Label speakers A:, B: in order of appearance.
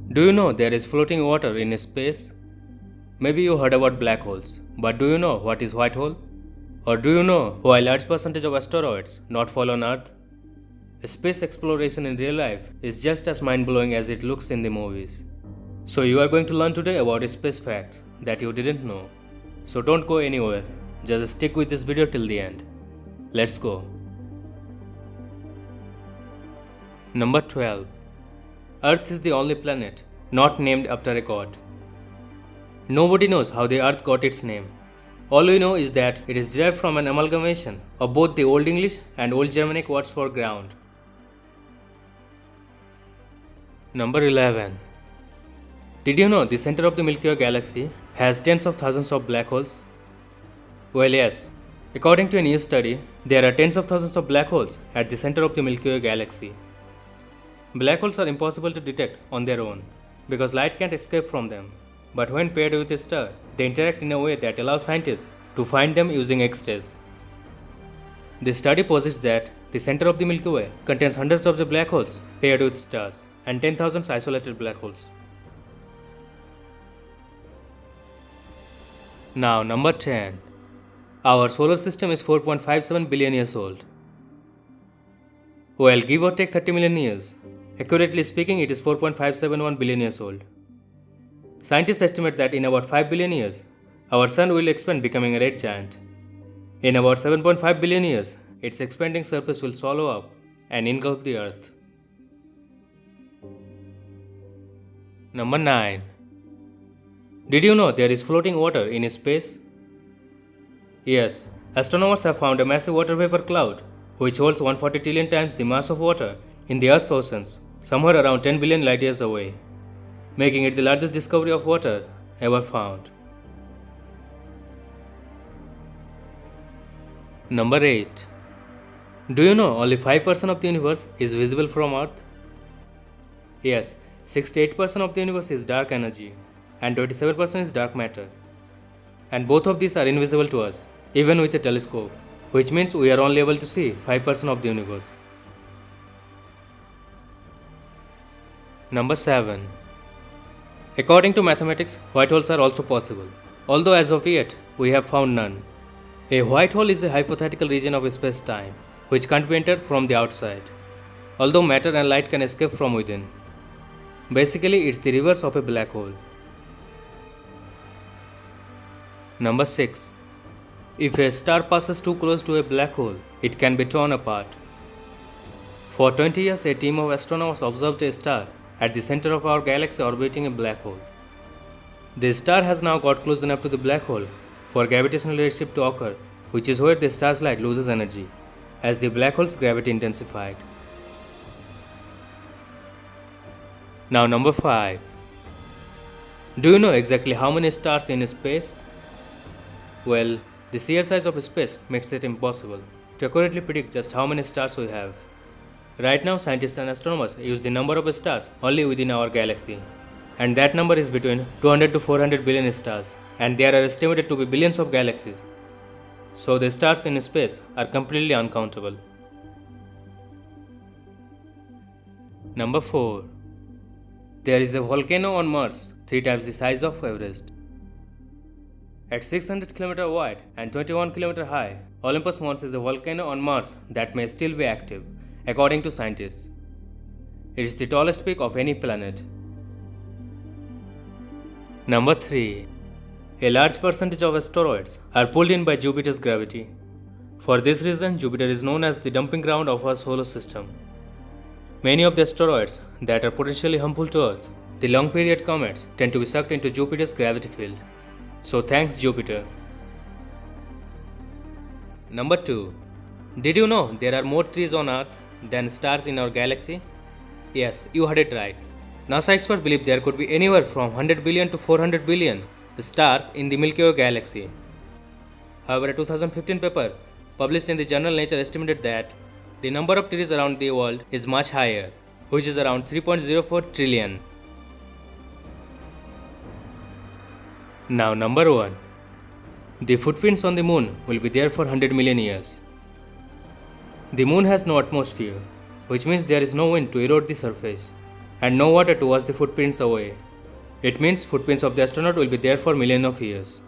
A: Do you know there is floating water in space? Maybe you heard about black holes, but do you know what is white hole? Or do you know why a large percentage of asteroids not fall on Earth? Space exploration in real life is just as mind-blowing as it looks in the movies. So you are going to learn today about space facts that you didn't know. So don't go anywhere, just stick with this video till the end. Let's go. Number 12. Earth is the only planet not named after a god. Nobody knows how the Earth got its name. All we know is that it is derived from an amalgamation of both the Old English and Old Germanic words for ground. Number 11. Did you know the center of the Milky Way galaxy has tens of thousands of black holes? Well, yes. According to a new study, there are tens of thousands of black holes at the center of the Milky Way galaxy. Black holes are impossible to detect on their own because light can't escape from them. But when paired with a star, they interact in a way that allows scientists to find them using X-rays. The study posits that the center of the Milky Way contains hundreds of the black holes paired with stars and 10,000 isolated black holes. Now, number 10. Our solar system is 4.57 billion years old. Well, give or take 30 million years. Accurately speaking, it is 4.571 billion years old. Scientists estimate that in about 5 billion years, our sun will expand, becoming a red giant. In about 7.5 billion years, its expanding surface will swallow up and engulf the Earth. Number 9. Did you know there is floating water in space? Yes, astronomers have found a massive water vapor cloud which holds 140 trillion times the mass of water in the Earth's oceans, somewhere around 10 billion light years away, making it the largest discovery of water ever found. Number 8. Do you know only 5% of the universe is visible from Earth? Yes, 68% of the universe is dark energy and 27% is dark matter. And both of these are invisible to us, even with a telescope, which means we are only able to see 5% of the universe. Number 7. According to mathematics, white holes are also possible, although as of yet, we have found none. A white hole is a hypothetical region of space-time, which can't be entered from the outside, although matter and light can escape from within. Basically, it's the reverse of a black hole. Number 6. If a star passes too close to a black hole, it can be torn apart. For 20 years, a team of astronomers observed a star at the center of our galaxy orbiting a black hole. The star has now got close enough to the black hole for gravitational redshift to occur, which is where the star's light loses energy, as the black hole's gravity intensified. Now number 5. Do you know exactly how many stars in space? Well, the sheer size of space makes it impossible to accurately predict just how many stars we have. Right now, scientists and astronomers use the number of stars only within our galaxy, and that number is between 200 to 400 billion stars, and there are estimated to be billions of galaxies. So the stars in space are completely uncountable. Number 4. There is a volcano on Mars 3 times the size of Everest. At 600 km wide and 21 km high, Olympus Mons is a volcano on Mars that may still be active, according to scientists. It is the tallest peak of any planet. Number 3. A large percentage of asteroids are pulled in by Jupiter's gravity. For this reason, Jupiter is known as the dumping ground of our solar system. Many of the asteroids that are potentially harmful to Earth, the long period comets, tend to be sucked into Jupiter's gravity field. So thanks Jupiter. Number 2. Did you know there are more trees on Earth than stars in our galaxy? Yes, you heard it right. NASA experts believe there could be anywhere from 100 billion to 400 billion stars in the Milky Way galaxy. However, a 2015 paper published in the journal Nature estimated that the number of trees around the world is much higher, which is around 3.04 trillion. Now number 1. The footprints on the moon will be there for 100 million years. The moon has no atmosphere, which means there is no wind to erode the surface. and no water to wash the footprints away. It means footprints of the astronaut will be there for millions of years.